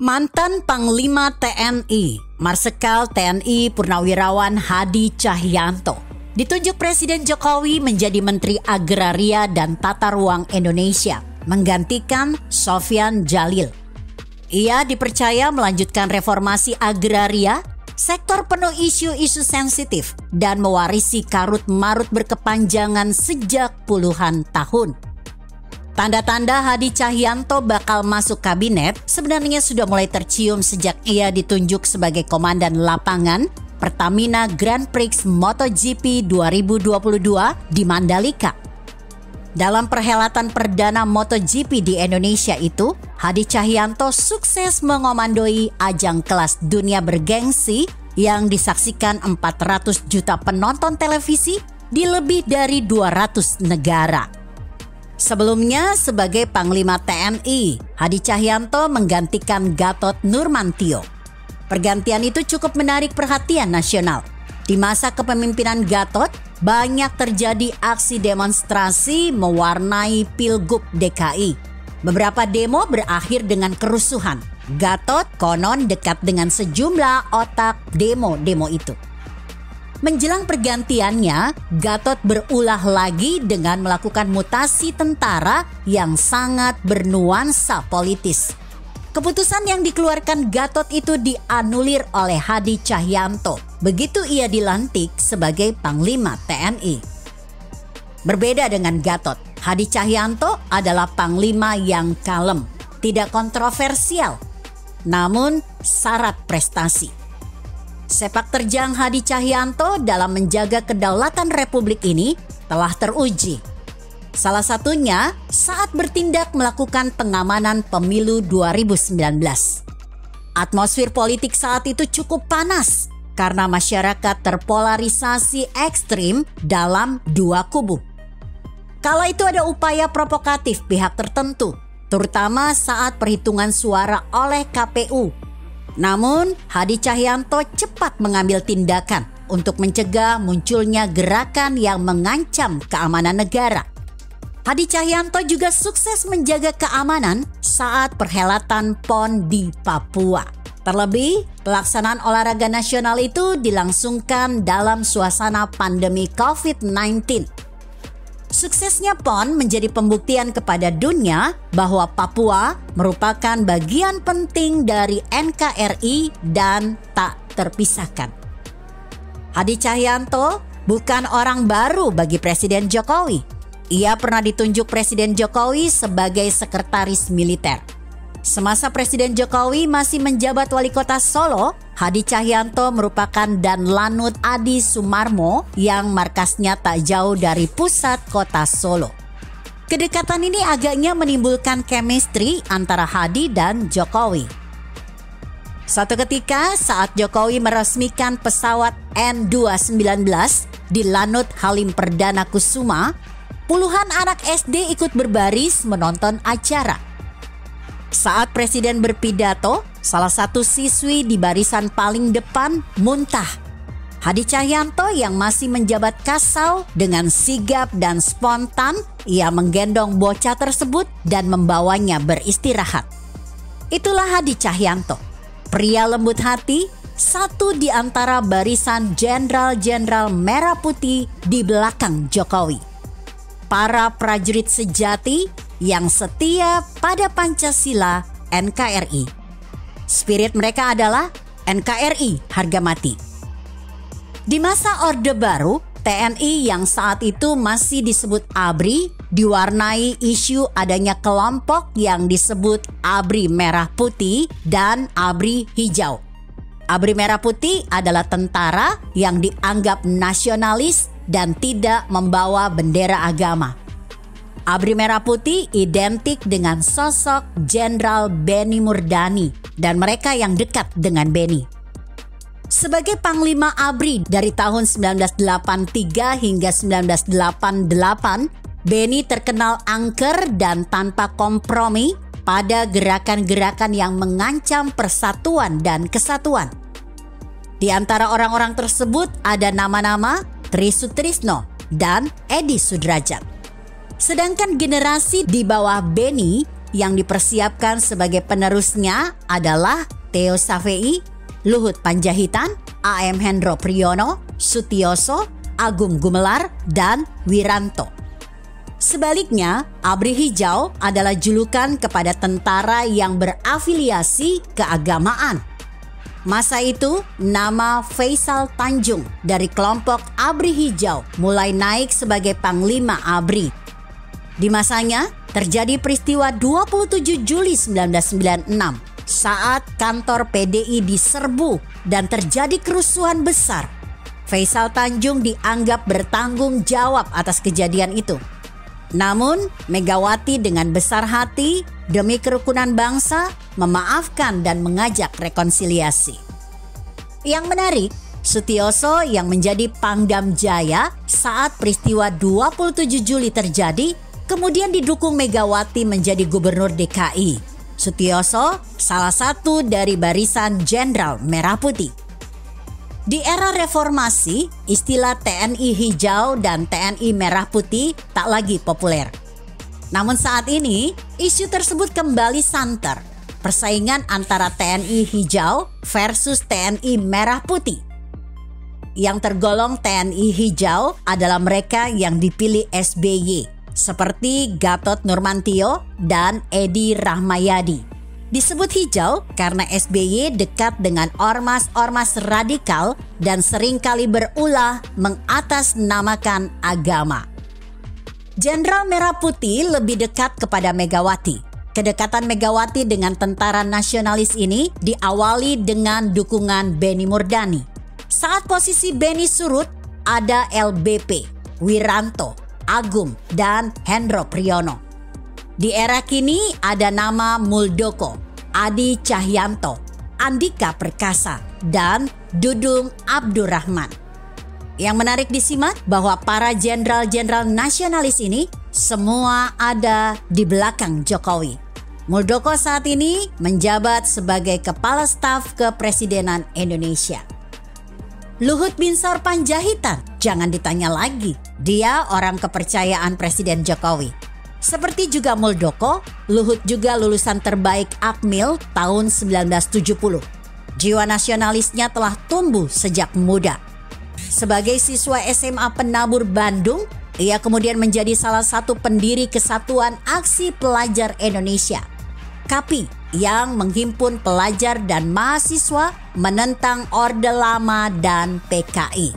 Mantan Panglima TNI, Marsikal TNI Purnawirawan Hadi Cahyanto ditunjuk Presiden Jokowi menjadi Menteri Agraria dan Tata Ruang Indonesia, menggantikan Sofyan Djalil. Ia dipercaya melanjutkan reformasi agraria, sektor penuh isu-isu sensitif, dan mewarisi karut-marut berkepanjangan sejak puluhan tahun. Tanda-tanda Hadi Cahyanto bakal masuk kabinet sebenarnya sudah mulai tercium sejak ia ditunjuk sebagai Komandan Lapangan Pertamina Grand Prix MotoGP 2022 di Mandalika. Dalam perhelatan perdana MotoGP di Indonesia itu, Hadi Cahyanto sukses mengomandoi ajang kelas dunia bergengsi yang disaksikan 400 juta penonton televisi di lebih dari 200 negara. Sebelumnya sebagai Panglima TNI, Hadi Cahyanto menggantikan Gatot Nurmantio. Pergantian itu cukup menarik perhatian nasional. Di masa kepemimpinan Gatot, banyak terjadi aksi demonstrasi mewarnai Pilgub DKI. Beberapa demo berakhir dengan kerusuhan. Gatot konon dekat dengan sejumlah otak demo-demo itu. Menjelang pergantiannya, Gatot berulah lagi dengan melakukan mutasi tentara yang sangat bernuansa politis. Keputusan yang dikeluarkan Gatot itu dianulir oleh Hadi Cahyanto begitu ia dilantik sebagai Panglima TNI. Berbeda dengan Gatot, Hadi Cahyanto adalah Panglima yang kalem, tidak kontroversial, namun syarat prestasi. Sepak terjang Hadi Cahyanto dalam menjaga kedaulatan Republik ini telah teruji. Salah satunya saat bertindak melakukan pengamanan pemilu 2019. Atmosfer politik saat itu cukup panas karena masyarakat terpolarisasi ekstrim dalam dua kubu. Kala itu ada upaya provokatif pihak tertentu, terutama saat perhitungan suara oleh KPU. Namun, Hadi Cahyanto cepat mengambil tindakan untuk mencegah munculnya gerakan yang mengancam keamanan negara. Hadi Cahyanto juga sukses menjaga keamanan saat perhelatan PON di Papua. Terlebih, pelaksanaan olahraga nasional itu dilangsungkan dalam suasana pandemi COVID-19. Suksesnya PON menjadi pembuktian kepada dunia bahwa Papua merupakan bagian penting dari NKRI dan tak terpisahkan. Hadi Cahyanto bukan orang baru bagi Presiden Jokowi. Ia pernah ditunjuk Presiden Jokowi sebagai sekretaris militer. Semasa Presiden Jokowi masih menjabat wali kota Solo, Hadi Cahyanto merupakan Danlanut Adi Sumarmo yang markasnya tak jauh dari pusat kota Solo. Kedekatan ini agaknya menimbulkan chemistry antara Hadi dan Jokowi. Suatu ketika saat Jokowi meresmikan pesawat N219 di Lanut Halim Perdana Kusuma, puluhan anak SD ikut berbaris menonton acara. Saat Presiden berpidato, salah satu siswi di barisan paling depan muntah. Hadi Cahyanto yang masih menjabat Kasau dengan sigap dan spontan, ia menggendong bocah tersebut dan membawanya beristirahat. Itulah Hadi Cahyanto, pria lembut hati, satu di antara barisan jenderal-jenderal merah putih di belakang Jokowi. Para prajurit sejati yang setia pada Pancasila NKRI. Spirit mereka adalah NKRI harga mati. Di masa Orde Baru, TNI yang saat itu masih disebut ABRI diwarnai isu adanya kelompok yang disebut ABRI Merah Putih dan ABRI Hijau. ABRI Merah Putih adalah tentara yang dianggap nasionalis dan tidak membawa bendera agama. ABRI Merah Putih identik dengan sosok Jenderal Benny Murdani dan mereka yang dekat dengan Benny. Sebagai Panglima ABRI dari tahun 1983 hingga 1988, Benny terkenal angker dan tanpa kompromi pada gerakan-gerakan yang mengancam persatuan dan kesatuan. Di antara orang-orang tersebut ada nama-nama Tri Sutrisno dan Edi Sudrajat. Sedangkan generasi di bawah Benny yang dipersiapkan sebagai penerusnya adalah Theo Savvei, Luhut Panjaitan, AM Hendro Priyono, Sutioso, Agung Gumelar, dan Wiranto. Sebaliknya, ABRI Hijau adalah julukan kepada tentara yang berafiliasi keagamaan. Masa itu, nama Faisal Tanjung dari kelompok ABRI Hijau mulai naik sebagai Panglima ABRI. Di masanya, terjadi peristiwa 27 Juli 1996 saat kantor PDI diserbu dan terjadi kerusuhan besar. Faisal Tanjung dianggap bertanggung jawab atas kejadian itu. Namun, Megawati dengan besar hati demi kerukunan bangsa memaafkan dan mengajak rekonsiliasi. Yang menarik, Sutioso yang menjadi Pangdam Jaya saat peristiwa 27 Juli terjadi, kemudian didukung Megawati menjadi Gubernur DKI. Sutioso salah satu dari barisan Jenderal Merah Putih. Di era reformasi, istilah TNI Hijau dan TNI Merah Putih tak lagi populer. Namun saat ini, isu tersebut kembali santer. Persaingan antara TNI Hijau versus TNI Merah Putih. Yang tergolong TNI Hijau adalah mereka yang dipilih SBY, seperti Gatot Nurmantio dan Edi Rahmayadi. Disebut hijau karena SBY dekat dengan ormas-ormas radikal dan seringkali berulah mengatasnamakan agama. Jenderal Merah Putih lebih dekat kepada Megawati. Kedekatan Megawati dengan tentara nasionalis ini diawali dengan dukungan Beni Murdani. Saat posisi Beni surut, ada LBP, Wiranto, Agung, dan Hendro Priyono. Di era kini ada nama Muldoko, Adi Cahyanto, Andika Perkasa, dan Dudung Abdurrahman. Yang menarik disimak bahwa para jenderal-jenderal nasionalis ini semua ada di belakang Jokowi. Muldoko saat ini menjabat sebagai Kepala Staf Kepresidenan Indonesia. Luhut Binsar Panjaitan, jangan ditanya lagi, dia orang kepercayaan Presiden Jokowi. Seperti juga Muldoko, Luhut juga lulusan terbaik Akmil tahun 1970. Jiwa nasionalisnya telah tumbuh sejak muda. Sebagai siswa SMA Penabur Bandung, ia kemudian menjadi salah satu pendiri Kesatuan Aksi Pelajar Indonesia, KAPI, yang menghimpun pelajar dan mahasiswa menentang Orde Lama dan PKI.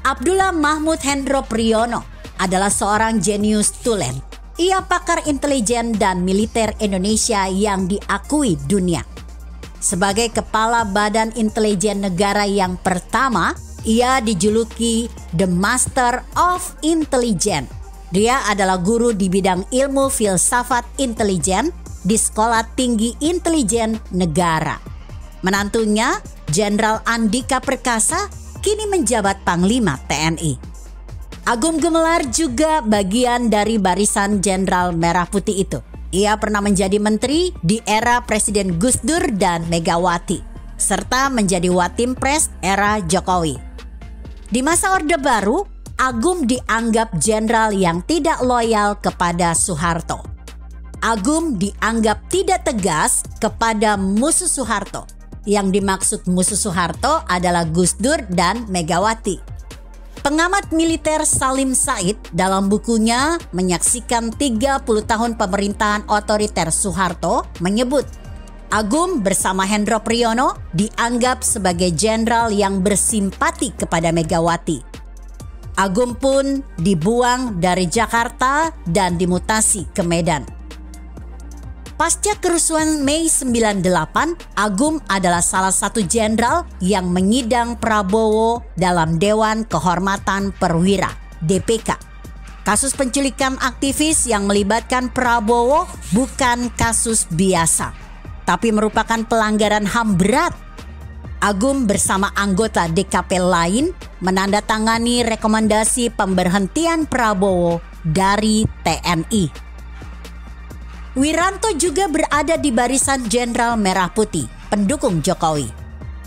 Abdullah Mahmud Hendro Priyono adalah seorang jenius tulen. Ia pakar intelijen dan militer Indonesia yang diakui dunia. Sebagai Kepala Badan Intelijen Negara yang pertama, ia dijuluki The Master of Intelligence. Dia adalah guru di bidang ilmu filsafat intelijen di Sekolah Tinggi Intelijen Negara. Menantunya, Jenderal Andika Perkasa, kini menjabat Panglima TNI. Agung Gumelar juga bagian dari barisan Jenderal Merah Putih itu. Ia pernah menjadi menteri di era Presiden Gus Dur dan Megawati, serta menjadi Watimpres era Jokowi. Di masa Orde Baru, Agung dianggap jenderal yang tidak loyal kepada Soeharto. Agung dianggap tidak tegas kepada musuh Soeharto. Yang dimaksud musuh Soeharto adalah Gus Dur dan Megawati. Pengamat militer Salim Said dalam bukunya Menyaksikan 30 Tahun Pemerintahan Otoriter Soeharto menyebut Agung bersama Hendro Priyono dianggap sebagai jenderal yang bersimpati kepada Megawati. Agung pun dibuang dari Jakarta dan dimutasi ke Medan. Pasca kerusuhan Mei 98, Agung adalah salah satu jenderal yang menyidang Prabowo dalam Dewan Kehormatan Perwira (DPK). Kasus penculikan aktivis yang melibatkan Prabowo bukan kasus biasa, tapi merupakan pelanggaran HAM berat. Agung bersama anggota DKP lain menandatangani rekomendasi pemberhentian Prabowo dari TNI. Wiranto juga berada di barisan Jenderal Merah Putih, pendukung Jokowi.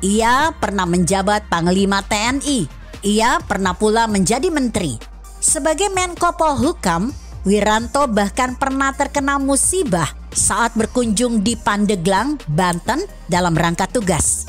Ia pernah menjabat Panglima TNI. Ia pernah pula menjadi menteri. Sebagai Menko Polhukam, Wiranto bahkan pernah terkena musibah saat berkunjung di Pandeglang, Banten dalam rangka tugas.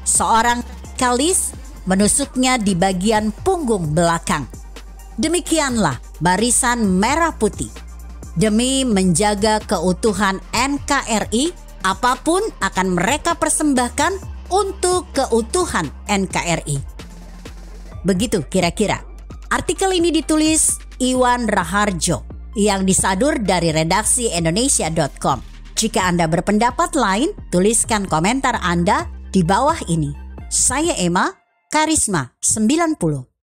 Seorang radikalis menusuknya di bagian punggung belakang. Demikianlah barisan merah putih. Demi menjaga keutuhan NKRI, apapun akan mereka persembahkan untuk keutuhan NKRI. Begitu kira-kira. Artikel ini ditulis Iwan Raharjo yang disadur dari redaksi Indonesia.com. Jika Anda berpendapat lain, tuliskan komentar Anda di bawah ini. Saya Emma, Karisma 90.